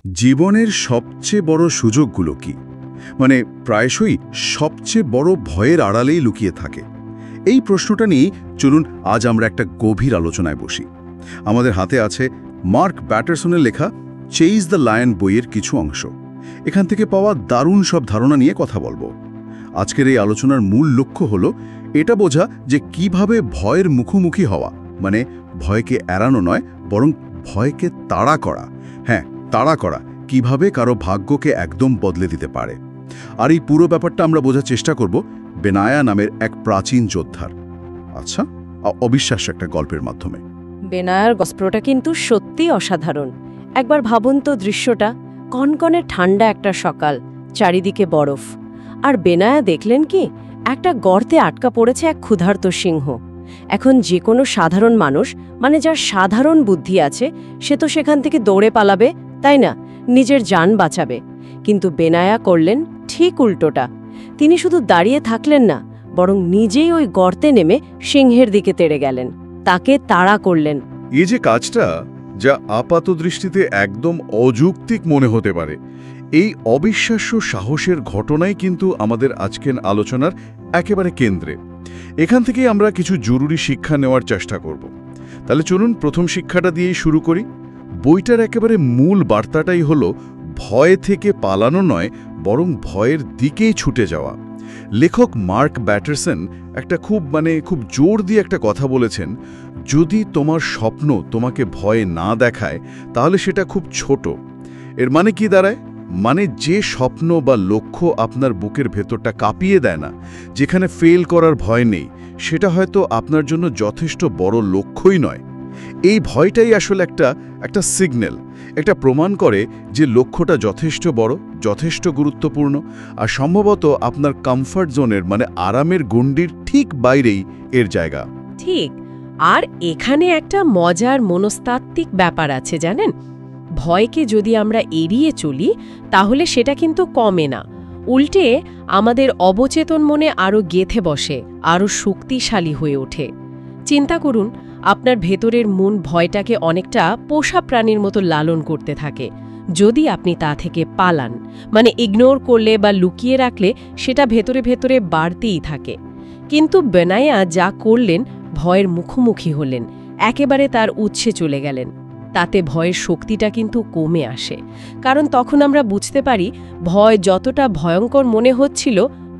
জীবনের সবচেয়ে বড় সুযোগগুলো কি? মানে প্রায়শই সবচেয়ে বড় ভয়ের আড়ালেই লুকিয়ে থাকে। এই প্রশ্নটা নিয়ে চলুন আজ আমরা একটা গভীর আলোচনায় বসি। আমাদের হাতে আছে মার্ক ব্যাটারসনের লেখা চেইজ দ্য লায়ন বইয়ের কিছু অংশ। এখান থেকে পাওয়া দারুণ সব ধারণা নিয়ে কথা বলবো। আজকের এই আলোচনার মূল লক্ষ্য হলো এটা বোঝা যে কিভাবে ভয়ের মুখোমুখি হওয়া, মানে ভয়কে এড়ানো নয় বরং ভয়কে তাড়া করা, তাড়া করা কিভাবে কারো ভাগ্যকে একদম বদলে দিতে পারে। আর এই পুরো ব্যাপারটা আমরা বোঝার চেষ্টা করব বেনায়া নামের এক প্রাচীন যোদ্ধার অবিশ্বাস্য একটা গল্পের মাধ্যমে। বেনায়ার গল্পটা কিন্তু সত্যি অসাধারণ। একবার ভাবুন তো দৃশ্যটা, কনকনে ঠান্ডা একটা সকাল, চারিদিকে বরফ, আর বেনায়া দেখলেন কি একটা গর্তে আটকা পড়েছে এক ক্ষুধার্ত সিংহ। এখন যে কোনো সাধারণ মানুষ, মানে যার সাধারণ বুদ্ধি আছে, সে তো সেখান থেকে দৌড়ে পালাবে, তাই না? নিজের জান বাঁচাবে। কিন্তু বেনায়া করলেন ঠিক উল্টোটা। তিনি শুধু দাঁড়িয়ে থাকলেন না, বরং নিজেই ওই গর্তে নেমে সিংহের দিকে তেড়ে গেলেন, তাকে তাড়া করলেন। এই যে কাজটা, যা আপাত দৃষ্টিতে একদম অযৌক্তিক মনে হতে পারে, এই অবিশ্বাস্য সাহসের ঘটনাই কিন্তু আমাদের আজকের আলোচনার একেবারে কেন্দ্রে। এখান থেকেই আমরা কিছু জরুরি শিক্ষা নেওয়ার চেষ্টা করব। তাহলে চলুন প্রথম শিক্ষাটা দিয়েই শুরু করি। বইটার একেবারে মূল বার্তাটাই হলো ভয় থেকে পালানো নয়, বরং ভয়ের দিকেই ছুটে যাওয়া। লেখক মার্ক ব্যাটারসন একটা খুব জোর দিয়ে একটা কথা বলেছেন, যদি তোমার স্বপ্ন তোমাকে ভয় না দেখায় তাহলে সেটা খুব ছোট। এর মানে কি দাঁড়ায়? মানে যে স্বপ্ন বা লক্ষ্য আপনার বুকের ভেতরটা কাঁপিয়ে দেয় না, যেখানে ফেল করার ভয় নেই, সেটা হয়তো আপনার জন্য যথেষ্ট বড় লক্ষ্যই নয়। এই ভয়টাই আসলে একটা সিগন্যাল, একটা প্রমাণ করে যে লক্ষ্যটা যথেষ্ট বড়, যথেষ্ট গুরুত্বপূর্ণ, আর সম্ভবত আপনার কমফর্ট জোনের, মানে আরামের গণ্ডির ঠিক বাইরেই এর জায়গা। ঠিক। আর এখানে একটা মজার মনস্তাত্ত্বিক ব্যাপার আছে, জানেন? ভয়কে যদি আমরা এড়িয়ে চলি তাহলে সেটা কিন্তু কমে না, উল্টে আমাদের অবচেতন মনে আরও গেঁথে বসে, আরও শক্তিশালী হয়ে ওঠে। চিন্তা করুন, আপনার ভেতরের মন ভয়টাকে অনেকটা পোষা প্রাণীর মতো লালন করতে থাকে। যদি আপনি তা থেকে পালান, মানে ইগনোর করলে বা লুকিয়ে রাখলে, সেটা ভেতরে ভেতরে বাড়তেই থাকে। কিন্তু বেনায়া যা করলেন, ভয়ের মুখোমুখি হলেন, একেবারে তার উৎসে চলে গেলেন। তাতে ভয়ের শক্তিটা কিন্তু কমে আসে, কারণ তখন আমরা বুঝতে পারি ভয় যতটা ভয়ঙ্কর মনে হচ্ছিল,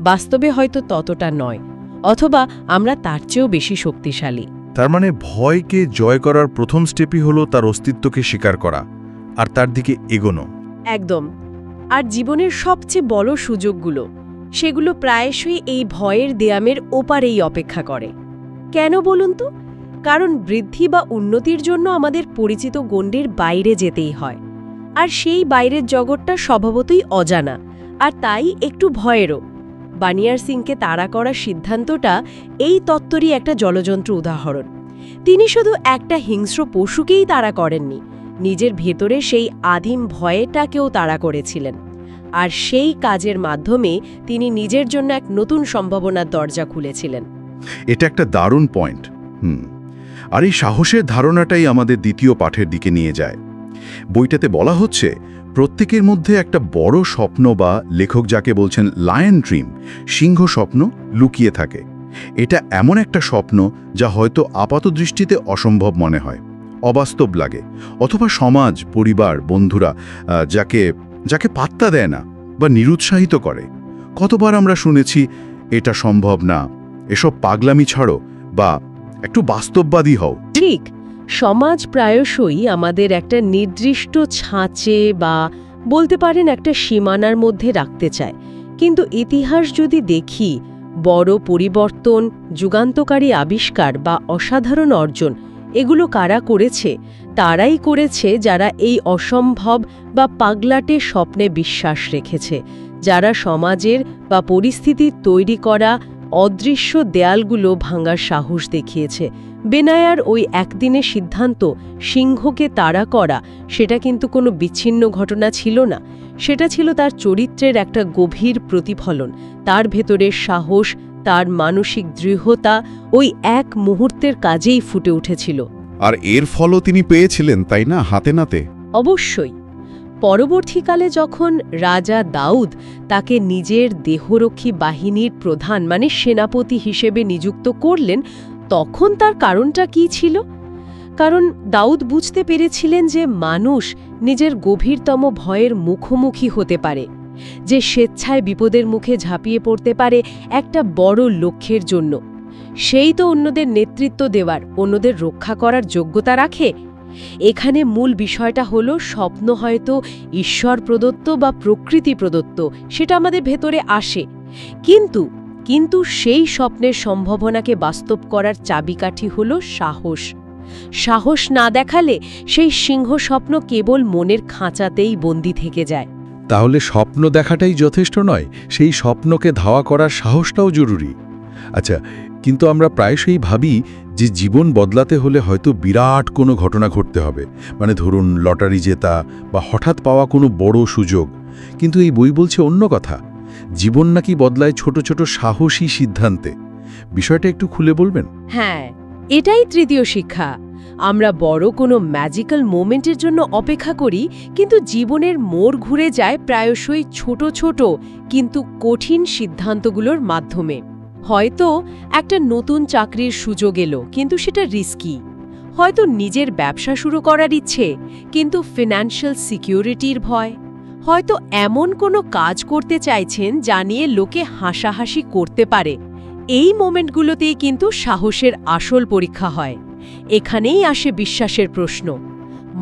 বাস্তবে হয়তো ততটা নয়, অথবা আমরা তার চেয়েও বেশি শক্তিশালী। তার মানে ভয়কে জয় করার প্রথম স্টেপই হলো তার অস্তিত্বকে স্বীকার করা আর তার দিকে এগোনো। একদম। আর জীবনের সবচেয়ে বড় সুযোগগুলো, সেগুলো প্রায়শই এই ভয়ের দেয়ামের ওপারেই অপেক্ষা করে। কেন বলুন তো? কারণ বৃদ্ধি বা উন্নতির জন্য আমাদের পরিচিত গণ্ডির বাইরে যেতেই হয়, আর সেই বাইরের জগৎটা স্বভাবতই অজানা, আর তাই একটু ভয়েরও। বানিয়ার সিংকে তাড়া করার সিদ্ধান্তটা এই তত্ত্বেরই একটা জ্বলযন্ত্র উদাহরণ। তিনি শুধু একটা হিংস্র পশুকেই তাড়া করেননি, নিজের ভেতরে সেই আদিম ভয়টাকেও তাড়া করেছিলেন। আর সেই কাজের মাধ্যমে তিনি নিজের জন্য এক নতুন সম্ভাবনার দরজা খুলেছিলেন। এটা একটা দারুণ পয়েন্ট। আর এই সাহসের ধারণাটাই আমাদের দ্বিতীয় পাঠের দিকে নিয়ে যায়। বইটাতে বলা হচ্ছে প্রত্যেকের মধ্যে একটা বড় স্বপ্ন, বা লেখক যাকে বলছেন লায়ন ড্রিম, সিংহ স্বপ্ন, লুকিয়ে থাকে। এটা এমন একটা স্বপ্ন যা হয়তো আপাত দৃষ্টিতে অসম্ভব মনে হয়, অবাস্তব লাগে, অথবা সমাজ, পরিবার, বন্ধুরা যাকে পাত্তা দেয় না বা নিরুৎসাহিত করে। কতবার আমরা শুনেছি এটা সম্ভব না, এসব পাগলামি ছাড়ো, বা একটু বাস্তববাদী হও। ঠিক। সমাজ প্রায়শই আমাদের একটা নির্দিষ্ট ছাঁচে বা বলতে পারেন একটা সীমানার মধ্যে রাখতে চায়। কিন্তু ইতিহাস যদি দেখি, বড় পরিবর্তন, যুগান্তকারী আবিষ্কার বা অসাধারণ অর্জন, এগুলো কারা করেছে? তারাই করেছে যারা এই অসম্ভব বা পাগলাটে স্বপ্নে বিশ্বাস রেখেছে, যারা সমাজের বা পরিস্থিতির তৈরি করা অদৃশ্য দেয়ালগুলো ভাঙার সাহস দেখিয়েছে। বেনায়ার ওই একদিনের সিদ্ধান্ত সিংহকে তাড়া করা, সেটা কিন্তু কোনো বিচ্ছিন্ন ঘটনা ছিল না, সেটা ছিল তার চরিত্রের একটা গভীর প্রতিফলন। তার ভেতরের সাহস, তার মানসিক দৃঢ়তা ওই এক মুহূর্তের কাজেই ফুটে উঠেছিল। আর এর ফলও তিনি পেয়েছিলেন, তাই না, হাতে নাতে? অবশ্যই। পরবর্তীকালে যখন রাজা দাউদ তাকে নিজের দেহরক্ষী বাহিনীর প্রধান মানে সেনাপতি হিসেবে নিযুক্ত করলেন, তখন তার কারণটা কী ছিল? কারণ দাউদ বুঝতে পেরেছিলেন যে মানুষ নিজের গভীরতম ভয়ের মুখোমুখি হতে পারে, যে স্বেচ্ছায় বিপদের মুখে ঝাঁপিয়ে পড়তে পারে একটা বড় লক্ষ্যের জন্য। সেই তো অন্যদের নেতৃত্ব দেওয়ার, অন্যদের রক্ষা করার যোগ্যতা রাখে। এখানে মূল বিষয়টা হলো স্বপ্ন হয়তো ঈশ্বর প্রদত্ত বা প্রকৃতি প্রদত্ত, সেটা আমাদের ভেতরে আসে, কিন্তু সেই স্বপ্নের সম্ভাবনাকে বাস্তব করার চাবিকাঠি হলো সাহস। সাহস না দেখালে সেই সিংহ স্বপ্ন কেবল মনের খাঁচাতেই বন্দী থেকে যায়। তাহলে স্বপ্ন দেখাটাই যথেষ্ট নয়, সেই স্বপ্নকে ধাওয়া করার সাহসটাও জরুরি। আচ্ছা, কিন্তু আমরা প্রায়শই ভাবি যে জীবন বদলাতে হলে হয়তো বিরাট কোনো ঘটনা ঘটতে হবে, মানে ধরুন লটারি জেতা বা হঠাৎ পাওয়া কোনো বড় সুযোগ। কিন্তু এই বই বলছে অন্য কথা। জীবন নাকি বদলায় ছোট ছোট সাহসী সিদ্ধান্তে। বিষয়টা একটু খুলে বলবেন? হ্যাঁ, এটাই তৃতীয় শিক্ষা। আমরা বড় কোনো ম্যাজিক্যাল মোমেন্টের জন্য অপেক্ষা করি, কিন্তু জীবনের মোড় ঘুরে যায় প্রায়শই ছোট ছোট কিন্তু কঠিন সিদ্ধান্তগুলোর মাধ্যমে। হয়তো একটা নতুন চাকরির সুযোগ এলো, কিন্তু সেটা রিস্কি। হয়তো নিজের ব্যবসা শুরু করার ইচ্ছে, কিন্তু ফিন্যান্সিয়াল সিকিউরিটির ভয়। হয়তো এমন কোনো কাজ করতে চাইছেন যা নিয়ে লোকে হাসাহাসি করতে পারে। এই মোমেন্টগুলোতেই কিন্তু সাহসের আসল পরীক্ষা হয়। এখানেই আসে বিশ্বাসের প্রশ্ন।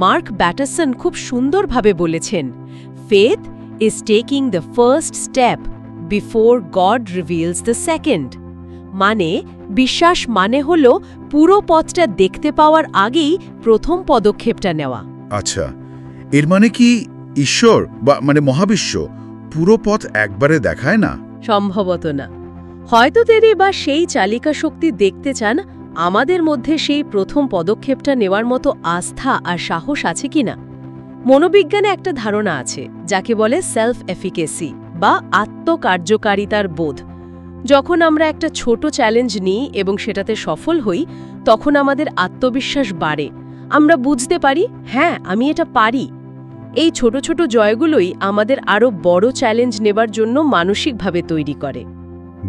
মার্ক ব্যাটারসন খুব সুন্দরভাবে বলেছেন, faith is taking the first step before god reveals the second. মানে বিশ্বাস মানে হলো পুরো পথটা দেখতে পাওয়ার আগেই প্রথম পদক্ষেপটা নেওয়া। আচ্ছা, এর মানে কি ঈশ্বর বা মহাবিশ্ব পুরো পথ একবারে দেখায় না? সম্ভবত না। হয়তো তিনি বা সেই চালিকা শক্তি দেখতে চান আমাদের মধ্যে সেই প্রথম পদক্ষেপটা নেওয়ার মতো আস্থা আর সাহস আছে কিনা। মনোবিজ্ঞানে একটা ধারণা আছে যাকে বলে সেলফ এফিকেসি বা আত্মকার্যকারিতার বোধ। যখন আমরা একটা ছোট চ্যালেঞ্জ নিই এবং সেটাতে সফল হই, তখন আমাদের আত্মবিশ্বাস বাড়ে। আমরা বুঝতে পারি, হ্যাঁ, আমি এটা পারি। এই ছোট ছোট জয়গুলোই আমাদের আরও বড় চ্যালেঞ্জ নেবার জন্য মানসিকভাবে তৈরি করে।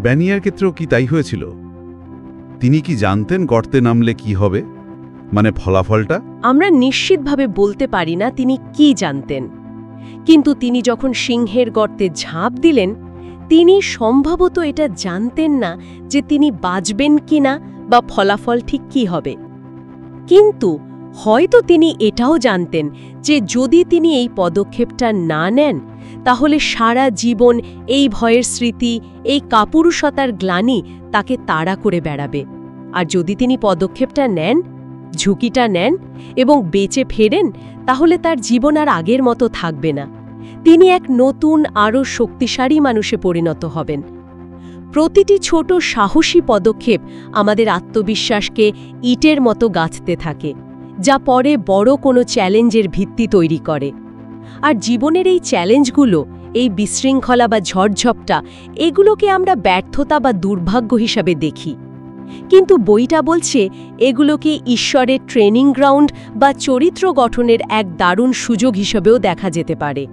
ব্যানিয়ার ক্ষেত্রেও কি তাই হয়েছিল? তিনি কি জানতেন গর্তে নামলে কি হবে, মানে ফলাফলটা? আমরা নিশ্চিতভাবে বলতে পারি না তিনি কি জানতেন, কিন্তু তিনি যখন সিংহের গর্তে ঝাঁপ দিলেন, তিনি সম্ভবত এটা জানতেন না যে তিনি বাঁচবেন কিনা বা ফলাফল ঠিক কি হবে। কিন্তু হয়তো তিনি এটাও জানতেন যে যদি তিনি এই পদক্ষেপটা না নেন, তাহলে সারা জীবন এই ভয়ের স্মৃতি, এই কাপুরুষতার গ্লানি তাকে তাড়া করে বেড়াবে। আর যদি তিনি পদক্ষেপটা নেন, ঝুঁকিটা নেন এবং বেঁচে ফেরেন, তাহলে তার জীবন আর আগের মতো থাকবে না। তিনি এক নতুন আরও শক্তিশালী মানুষে পরিণত হবেন। প্রতিটি ছোট সাহসী পদক্ষেপ আমাদের আত্মবিশ্বাসকে ইটের মতো গাঁথতে থাকে, যা পরে বড় কোনো চ্যালেঞ্জের ভিত্তি তৈরি করে। আর জীবনের এই চ্যালেঞ্জগুলো, এই বিশৃঙ্খলা বা ঝড়ঝপটা, এগুলোকে আমরা ব্যর্থতা বা দুর্ভাগ্য হিসাবে দেখি। কিন্তু বইটা বলছে এগুলোকে ঈশ্বরের ট্রেনিং গ্রাউন্ড বা চরিত্র গঠনের এক দারুণ সুযোগ হিসেবেও দেখা যেতে পারে।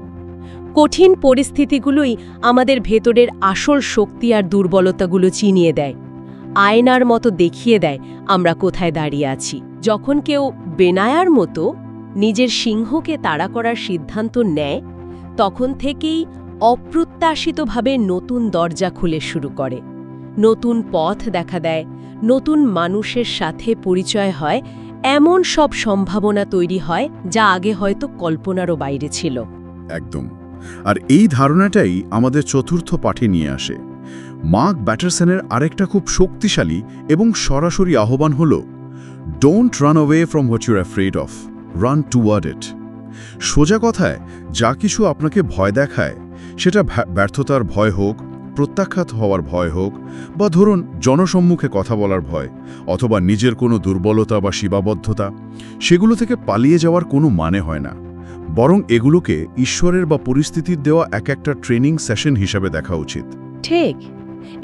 কঠিন পরিস্থিতিগুলোই আমাদের ভেতরের আসল শক্তি আর দুর্বলতাগুলো চিনিয়ে দেয়, আয়নার মতো দেখিয়ে দেয় আমরা কোথায় দাঁড়িয়ে আছি। যখন কেউ বেনায়ার মতো নিজের সিংহকে তাড়া করার সিদ্ধান্ত নেয়, তখন থেকেই অপ্রত্যাশিতভাবে নতুন দরজা খুলে শুরু করে, নতুন পথ দেখা দেয়, নতুন মানুষের সাথে পরিচয় হয়, এমন সব সম্ভাবনা তৈরি হয় যা আগে হয়তো কল্পনারও বাইরে ছিল। একদম। আর এই ধারণাটাই আমাদের চতুর্থ পাঠে নিয়ে আসে। মার্ক ব্যাটারসনের আরেকটা খুব শক্তিশালী এবং সরাসরি আহ্বান হল, don't run away from what you're afraid of, run toward it. সোজা কথায়, যা কিছু আপনাকে ভয় দেখায়, সেটা ব্যর্থতার ভয় হোক, প্রত্যাখ্যাত হওয়ার ভয় হোক, বা ধরুন জনসম্মুখে কথা বলার ভয়, অথবা নিজের কোনো দুর্বলতা বা সীমাবদ্ধতা, সেগুলো থেকে পালিয়ে যাওয়ার কোনো মানে হয় না। বরং এগুলোকে ঈশ্বরের বা পরিস্থিতির দেওয়া এক একটা ট্রেনিং সেশন হিসাবে দেখা উচিত। ঠিক,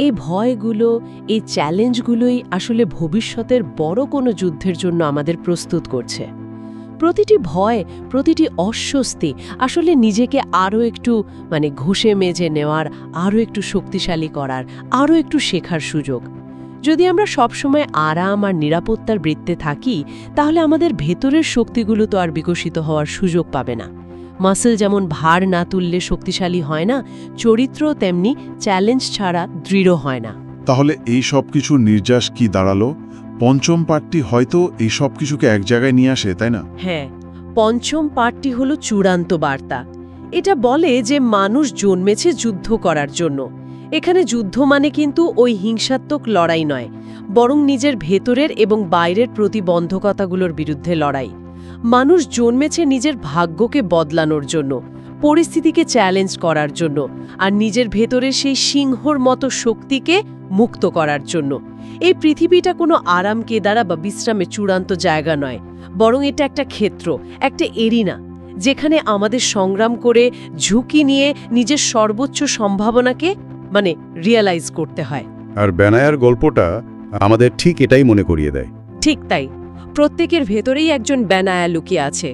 এই ভয়গুলো, এই চ্যালেঞ্জগুলোই আসলে ভবিষ্যতের বড় কোনো যুদ্ধের জন্য আমাদের প্রস্তুত করছে। প্রতিটি ভয়, প্রতিটি অস্বস্তি আসলে নিজেকে আরও একটু ঘষে মেজে নেওয়ার, আরও একটু শক্তিশালী করার, আরও একটু শেখার সুযোগ। যদি আমরা সবসময় আরাম আর নিরাপত্তার বৃত্তে থাকি, তাহলে আমাদের ভেতরের শক্তিগুলো তো আর বিকশিত হওয়ার সুযোগ পাবে না। মাসল যেমন ভার না তুললে শক্তিশালী হয় না, চরিত্র তেমনি চ্যালেঞ্জ ছাড়া দৃঢ় হয় না। তাহলে এই সব কিছু নির্যাস কি দাঁড়ালো? পঞ্চম পাঠটি হয়তো এই সব কিছুকে এক জায়গায় নিয়ে আসে, তাই না? হ্যাঁ, পঞ্চম পাঠটি হলো চূড়ান্ত বার্তা। এটা বলে যে মানুষ জন্মেছে যুদ্ধ করার জন্য। এখানে যুদ্ধ মানে কিন্তু ওই হিংসাত্মক লড়াই নয়, বরং নিজের ভেতরের এবং বাইরের প্রতিবন্ধকতাগুলোর বিরুদ্ধে লড়াই। মানুষ জন্মেছে নিজের ভাগ্যকে বদলানোর জন্য, পরিস্থিতিকে চ্যালেঞ্জ করার জন্য, আর নিজের ভেতরের সেই সিংহর মতো শক্তিকে মুক্ত করার জন্য। এই পৃথিবীটা কোনো আরাম কেদারা বা বিশ্রামের চূড়ান্ত জায়গা নয়, বরং এটা একটা ক্ষেত্র, একটা এরিনা, যেখানে আমাদের সংগ্রাম করে ঝুঁকি নিয়ে নিজের সর্বোচ্চ সম্ভাবনাকে রিয়ালাইজ করতে হয়। আর বেনায়ার গল্পটা আমাদের ঠিক এটাই মনে করিয়ে দেয়। ঠিক তাই, প্রত্যেকের ভেতরেই একজন বেনায়া লুকিয়ে আছে।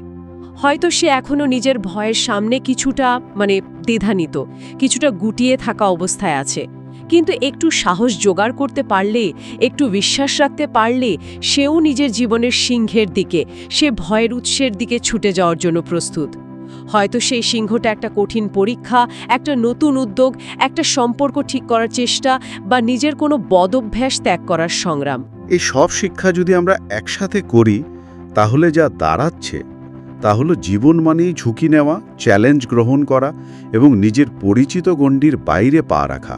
হয়তো সে এখনো নিজের ভয়ের সামনে কিছুটা দ্বিধান্বিত, কিছুটা গুটিয়ে থাকা অবস্থায় আছে, কিন্তু একটু সাহস জোগাড় করতে পারলে, একটু বিশ্বাস রাখতে পারলে, সেও নিজের জীবনের সিংহের দিকে, সে ভয়ের উৎসের দিকে ছুটে যাওয়ার জন্য প্রস্তুত। হয়তো সেই সিংহটা একটা কঠিন পরীক্ষা, একটা নতুন উদ্যোগ, একটা সম্পর্ক ঠিক করার চেষ্টা, বা নিজের কোনো বদভ্যাস ত্যাগ করার সংগ্রাম। এই সব শিক্ষা যদি আমরা একসাথে করি, তাহলে যা দাঁড়াচ্ছে তা হলো জীবন মানেই ঝুঁকি নেওয়া, চ্যালেঞ্জ গ্রহণ করা এবং নিজের পরিচিত গণ্ডির বাইরে পা রাখা।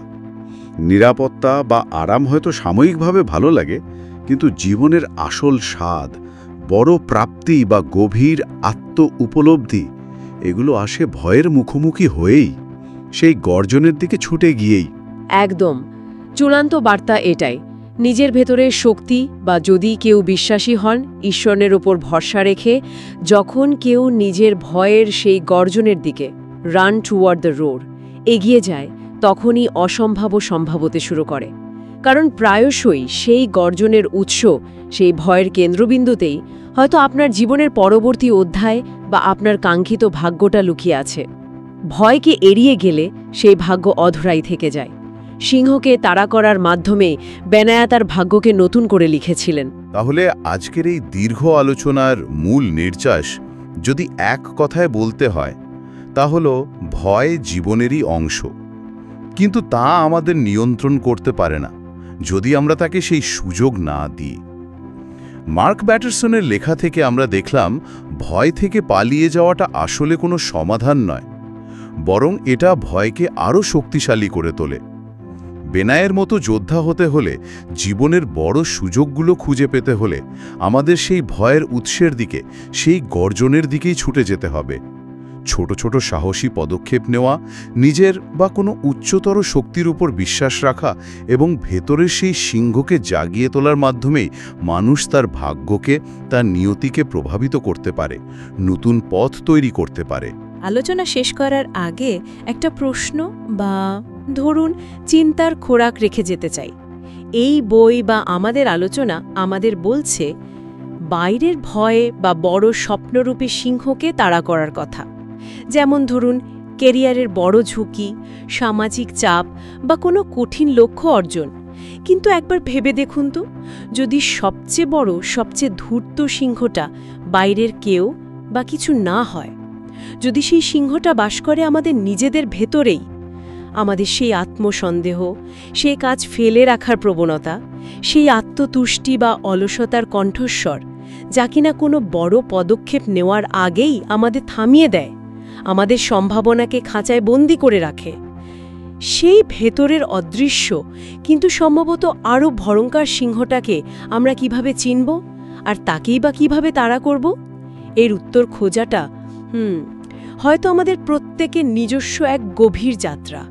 নিরাপত্তা বা আরাম হয়তো সাময়িকভাবে ভালো লাগে, কিন্তু জীবনের আসল স্বাদ, বড় প্রাপ্তি বা গভীর আত্ম-উপলব্ধি এগুলো আসে ভয়ের মুখোমুখি হয়েই, সেই গর্জনের দিকে ছুটে গিয়েই। একদম, চূড়ান্ত বার্তা এটাই। নিজের ভেতরের শক্তি, বা যদি কেউ বিশ্বাসী হন ঈশ্বরের ওপর ভরসা রেখে, যখন কেউ নিজের ভয়ের সেই গর্জনের দিকে, রান টুয়ার্ড দ্য রোড, এগিয়ে যায়, তখনই অসম্ভাব্য সম্ভব হতে শুরু করে। কারণ প্রায়শই সেই গর্জনের উৎস, সেই ভয়ের কেন্দ্রবিন্দুতেই হয়তো আপনার জীবনের পরবর্তী অধ্যায় বা আপনার কাঙ্ক্ষিত ভাগ্যটা লুকিয়ে আছে। ভয়কে এড়িয়ে গেলে সেই ভাগ্য অধরাই থেকে যায়। সিংহকে তাড়া করার মাধ্যমে বেনায়া তার ভাগ্যকে নতুন করে লিখেছিলেন। তাহলে আজকের এই দীর্ঘ আলোচনার মূল নির্যাস যদি এক কথায় বলতে হয়, তা হলো ভয় জীবনেরই অংশ, কিন্তু তা আমাদের নিয়ন্ত্রণ করতে পারে না যদি আমরা তাকে সেই সুযোগ না দিই। মার্ক ব্যাটারসনের লেখা থেকে আমরা দেখলাম ভয় থেকে পালিয়ে যাওয়াটা আসলে কোনো সমাধান নয়, বরং এটা ভয়কে আরও শক্তিশালী করে তোলে। বেনায়ের মতো যোদ্ধা হতে হলে, জীবনের বড় সুযোগগুলো খুঁজে পেতে হলে আমাদের সেই ভয়ের উৎসের দিকে, সেই গর্জনের দিকেই ছুটে যেতে হবে। ছোট ছোট সাহসী পদক্ষেপ নেওয়া, নিজের বা কোনো উচ্চতর শক্তির উপর বিশ্বাস রাখা এবং ভেতরের সেই সিংহকে জাগিয়ে তোলার মাধ্যমেই মানুষ তার ভাগ্যকে, তার নিয়তিকে প্রভাবিত করতে পারে, নতুন পথ তৈরি করতে পারে। আলোচনা শেষ করার আগে একটা প্রশ্ন বা ধরুন চিন্তার খোরাক রেখে যেতে চাই। এই বই বা আমাদের আলোচনা আমাদের বলছে বাইরের ভয়ে বা বড় স্বপ্নরূপী সিংহকে তাড়া করার কথা, যেমন ধরুন কেরিয়ারের বড় ঝুঁকি, সামাজিক চাপ বা কোনো কঠিন লক্ষ্য অর্জন। কিন্তু একবার ভেবে দেখুন তো, যদি সবচেয়ে বড়, সবচেয়ে ধূর্ত সিংহটা বাইরের কেউ বা কিছু না হয়, যদি সেই সিংহটা বাস করে আমাদের নিজেদের ভেতরেই, আমাদের সেই আত্মসন্দেহ, সেই কাজ ফেলে রাখার প্রবণতা, সেই আত্মতুষ্টি বা অলসতার কণ্ঠস্বর, যা কিনা কোনো বড় পদক্ষেপ নেওয়ার আগেই আমাদের থামিয়ে দেয়, আমাদের সম্ভাবনাকে খাঁচায় বন্দি করে রাখে, সেই ভেতরের অদৃশ্য কিন্তু সম্ভবত আরও ভয়ঙ্কর সিংহটাকে আমরা কিভাবে চিনব, আর তাকেই বা কিভাবে তাড়া করব? এর উত্তর খোঁজাটা হয়তো আমাদের প্রত্যেকের নিজস্ব এক গভীর যাত্রা।